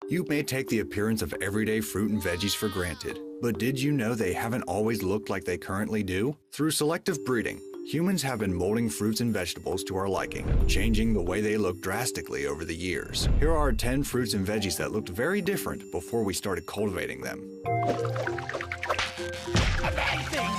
You may take the appearance of everyday fruit and veggies for granted, but did you know they haven't always looked like they currently do? Through selective breeding, humans have been molding fruits and vegetables to our liking, changing the way they look drastically over the years. Here are 10 fruits and veggies that looked very different before we started cultivating them. Amazing!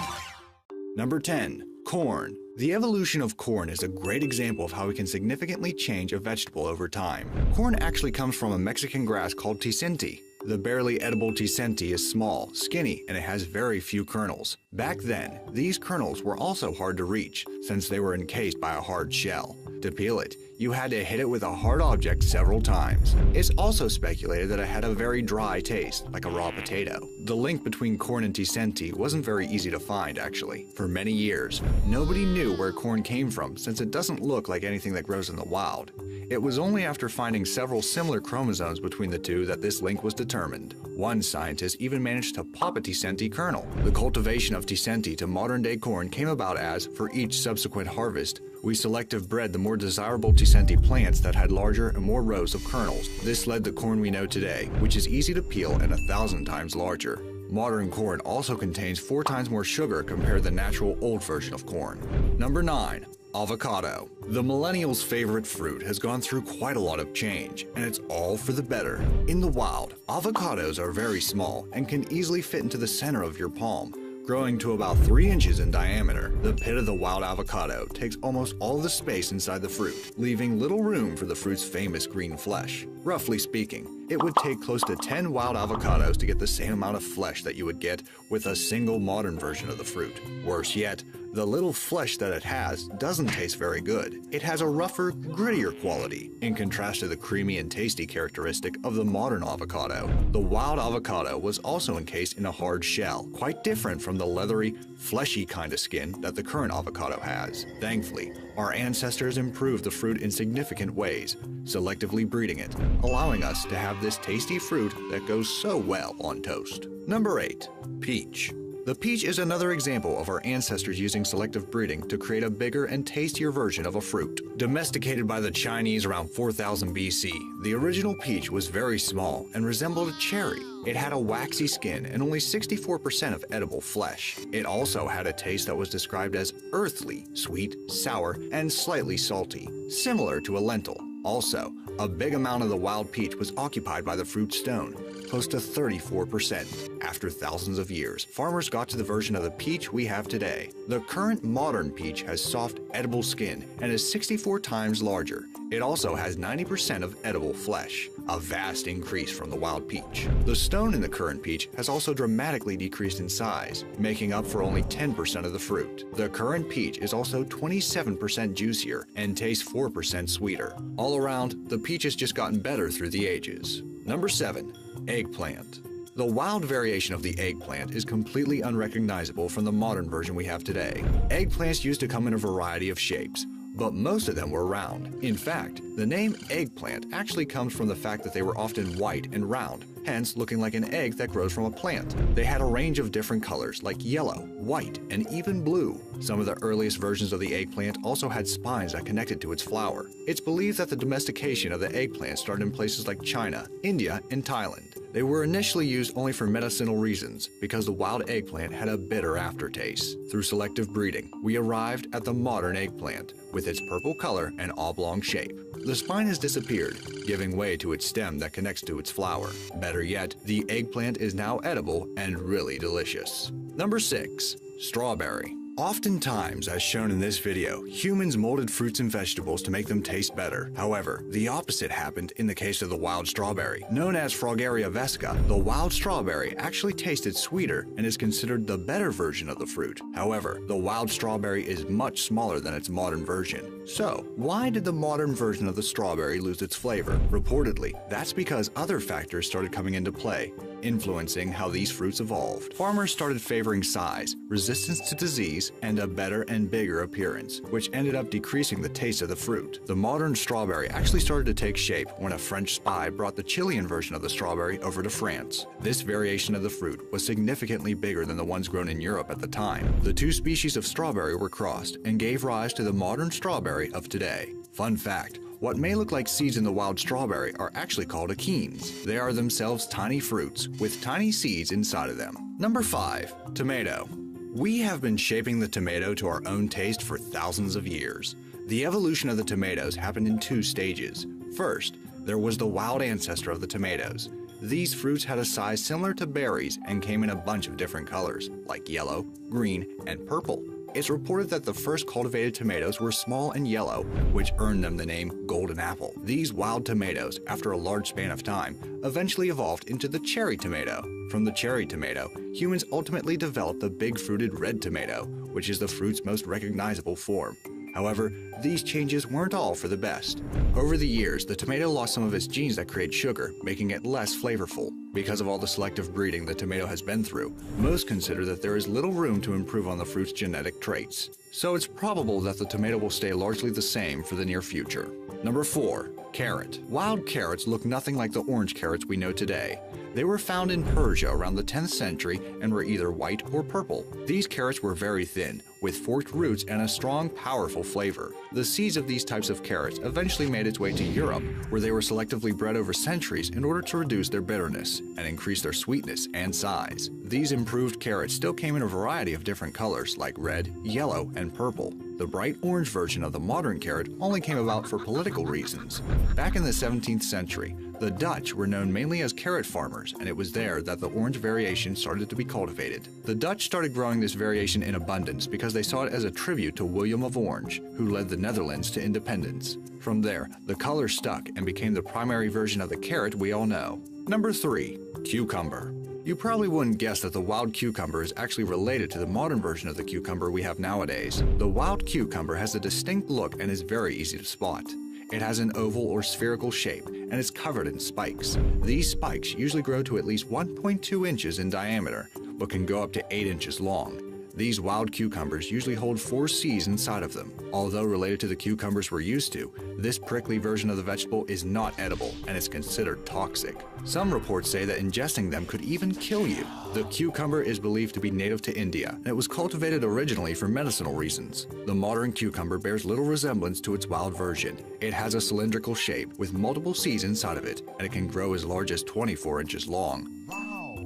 Number 10. Corn. The evolution of corn is a great example of how we can significantly change a vegetable over time. Corn actually comes from a Mexican grass called teosinte. The barely edible teosinte is small, skinny, and it has very few kernels. Back then, these kernels were also hard to reach, since they were encased by a hard shell. To peel it, you had to hit it with a hard object several times. It's also speculated that it had a very dry taste, like a raw potato. The link between corn and teosinte wasn't very easy to find, actually. For many years, nobody knew where corn came from, since it doesn't look like anything that grows in the wild. It was only after finding several similar chromosomes between the two that this link was determined. One scientist even managed to pop a teosinte kernel. The cultivation of teosinte to modern-day corn came about as, for each subsequent harvest, we selective bred the more desirable teosinte plants that had larger and more rows of kernels. This led to corn we know today, which is easy to peel and 1,000 times larger. Modern corn also contains 4 times more sugar compared to the natural old version of corn. Number 9. Avocado. The millennial's favorite fruit has gone through quite a lot of change, and it's all for the better. In the wild, avocados are very small and can easily fit into the center of your palm, growing to about 3 inches in diameter. The pit of the wild avocado takes almost all the space inside the fruit, leaving little room for the fruit's famous green flesh. Roughly speaking, it would take close to 10 wild avocados to get the same amount of flesh that you would get with a single modern version of the fruit. Worse yet, the little flesh that it has doesn't taste very good. It has a rougher, grittier quality, in contrast to the creamy and tasty characteristic of the modern avocado. The wild avocado was also encased in a hard shell, quite different from the leathery, fleshy kind of skin that the current avocado has. Thankfully, our ancestors improved the fruit in significant ways, selectively breeding it, allowing us to have this tasty fruit that goes so well on toast. Number 8. Peach. The peach is another example of our ancestors using selective breeding to create a bigger and tastier version of a fruit. Domesticated by the Chinese around 4000 BC, the original peach was very small and resembled a cherry. It had a waxy skin and only 64% of edible flesh. It also had a taste that was described as earthly, sweet, sour, and slightly salty, similar to a lentil. Also, a big amount of the wild peach was occupied by the fruit stone, close to 34%. After thousands of years, farmers got to the version of the peach we have today. The current modern peach has soft, edible skin and is 64 times larger. It also has 90% of edible flesh, a vast increase from the wild peach. The stone in the current peach has also dramatically decreased in size, making up for only 10% of the fruit. The current peach is also 27% juicier and tastes 4% sweeter. All around, the peach has just gotten better through the ages. Number 7. Eggplant. The wild variation of the eggplant is completely unrecognizable from the modern version we have today. Eggplants used to come in a variety of shapes, but most of them were round. In fact, the name eggplant actually comes from the fact that they were often white and round, hence looking like an egg that grows from a plant. They had a range of different colors like yellow, white, and even blue. Some of the earliest versions of the eggplant also had spines that connected to its flower. It's believed that the domestication of the eggplant started in places like China, India, and Thailand. They were initially used only for medicinal reasons because the wild eggplant had a bitter aftertaste. Through selective breeding, we arrived at the modern eggplant with its purple color and oblong shape. The spine has disappeared, giving way to its stem that connects to its flower. Better yet, the eggplant is now edible and really delicious. Number 6. Strawberry. Oftentimes, as shown in this video, humans molded fruits and vegetables to make them taste better. However, the opposite happened in the case of the wild strawberry. Known as Fragaria vesca, the wild strawberry actually tasted sweeter and is considered the better version of the fruit. However, the wild strawberry is much smaller than its modern version. So, why did the modern version of the strawberry lose its flavor? Reportedly, that's because other factors started coming into play, influencing how these fruits evolved. Farmers started favoring size, resistance to disease, and a better and bigger appearance, which ended up decreasing the taste of the fruit. The modern strawberry actually started to take shape when a French spy brought the Chilean version of the strawberry over to France. This variation of the fruit was significantly bigger than the ones grown in Europe at the time. The two species of strawberry were crossed and gave rise to the modern strawberry of today. Fun fact: What may look like seeds in the wild strawberry are actually called achenes. They are themselves tiny fruits with tiny seeds inside of them. Number 5. Tomato. We have been shaping the tomato to our own taste for thousands of years. The evolution of the tomatoes happened in 2 stages. First, there was the wild ancestor of the tomatoes. These fruits had a size similar to berries and came in a bunch of different colors, like yellow, green, and purple. It's reported that the first cultivated tomatoes were small and yellow, which earned them the name golden apple. These wild tomatoes, after a large span of time, eventually evolved into the cherry tomato. From the cherry tomato, humans ultimately developed the big fruited red tomato, which is the fruit's most recognizable form. However, these changes weren't all for the best. Over the years, the tomato lost some of its genes that create sugar, making it less flavorful. Because of all the selective breeding the tomato has been through, most consider that there is little room to improve on the fruit's genetic traits. So it's probable that the tomato will stay largely the same for the near future. Number 4. Carrot. Wild carrots look nothing like the orange carrots we know today. They were found in Persia around the 10th century and were either white or purple. These carrots were very thin, with forked roots and a strong, powerful flavor. The seeds of these types of carrots eventually made its way to Europe, where they were selectively bred over centuries in order to reduce their bitterness and increase their sweetness and size. These improved carrots still came in a variety of different colors like red, yellow, and purple. The bright orange version of the modern carrot only came about for political reasons. Back in the 17th century, the Dutch were known mainly as carrot farmers, and it was there that the orange variation started to be cultivated. The Dutch started growing this variation in abundance because they saw it as a tribute to William of Orange, who led the Netherlands to independence. From there, the color stuck and became the primary version of the carrot we all know. Number 3. Cucumber. You probably wouldn't guess that the wild cucumber is actually related to the modern version of the cucumber we have nowadays. The wild cucumber has a distinct look and is very easy to spot. It has an oval or spherical shape and is covered in spikes. These spikes usually grow to at least 1.2 inches in diameter, but can go up to 8 inches long. These wild cucumbers usually hold 4 seeds inside of them. Although related to the cucumbers we're used to, this prickly version of the vegetable is not edible and is considered toxic. Some reports say that ingesting them could even kill you. The cucumber is believed to be native to India, and it was cultivated originally for medicinal reasons. The modern cucumber bears little resemblance to its wild version. It has a cylindrical shape with multiple seeds inside of it, and it can grow as large as 24 inches long.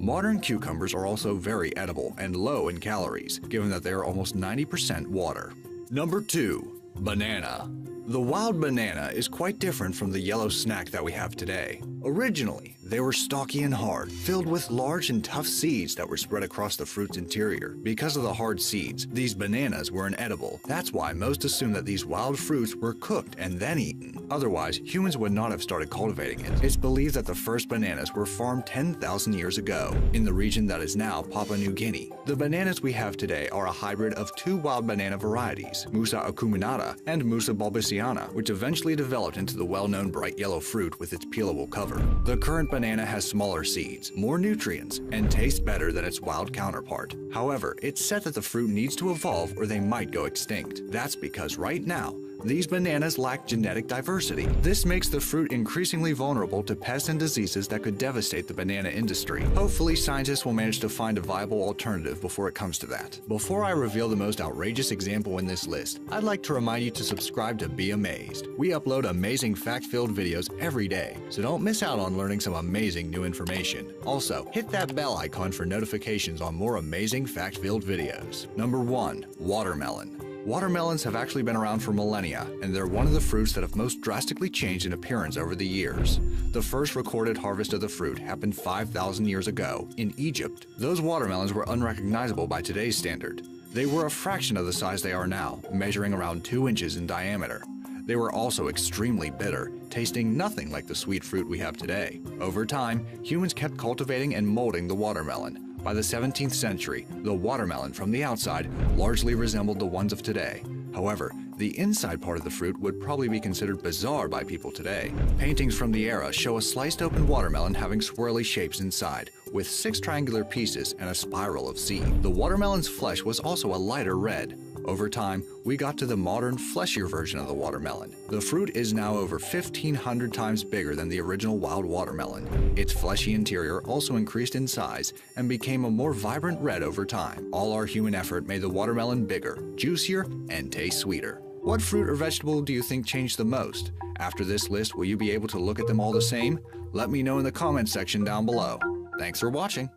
Modern cucumbers are also very edible and low in calories, given that they are almost 90% water. Number 2. Banana. The wild banana is quite different from the yellow snack that we have today. Originally, they were stocky and hard, filled with large and tough seeds that were spread across the fruit's interior. Because of the hard seeds, these bananas were inedible. That's why most assume that these wild fruits were cooked and then eaten. Otherwise, humans would not have started cultivating it. It's believed that the first bananas were farmed 10,000 years ago, in the region that is now Papua New Guinea. The bananas we have today are a hybrid of 2 wild banana varieties, Musa acuminata and Musa bulbiciana, which eventually developed into the well-known bright yellow fruit with its peelable cover. The current banana has smaller seeds, more nutrients, and tastes better than its wild counterpart. However, it's said that the fruit needs to evolve or they might go extinct. That's because right now, these bananas lack genetic diversity. This makes the fruit increasingly vulnerable to pests and diseases that could devastate the banana industry. Hopefully, scientists will manage to find a viable alternative before it comes to that. Before I reveal the most outrageous example in this list, I'd like to remind you to subscribe to Be Amazed. We upload amazing fact-filled videos every day, so don't miss out on learning some amazing new information. Also, hit that bell icon for notifications on more amazing fact-filled videos. Number 1. Watermelon. Watermelons have actually been around for millennia, and they're one of the fruits that have most drastically changed in appearance over the years. The first recorded harvest of the fruit happened 5,000 years ago in Egypt. Those watermelons were unrecognizable by today's standard. They were a fraction of the size they are now, measuring around 2 inches in diameter. They were also extremely bitter, tasting nothing like the sweet fruit we have today. Over time, humans kept cultivating and molding the watermelon. By the 17th century, the watermelon from the outside largely resembled the ones of today. However, the inside part of the fruit would probably be considered bizarre by people today. Paintings from the era show a sliced open watermelon having swirly shapes inside, with 6 triangular pieces and a spiral of seed. The watermelon's flesh was also a lighter red. Over time, we got to the modern, fleshier version of the watermelon. The fruit is now over 1,500 times bigger than the original wild watermelon. Its fleshy interior also increased in size and became a more vibrant red over time. All our human effort made the watermelon bigger, juicier, and taste sweeter. What fruit or vegetable do you think changed the most? After this list, will you be able to look at them all the same? Let me know in the comments section down below. Thanks for watching.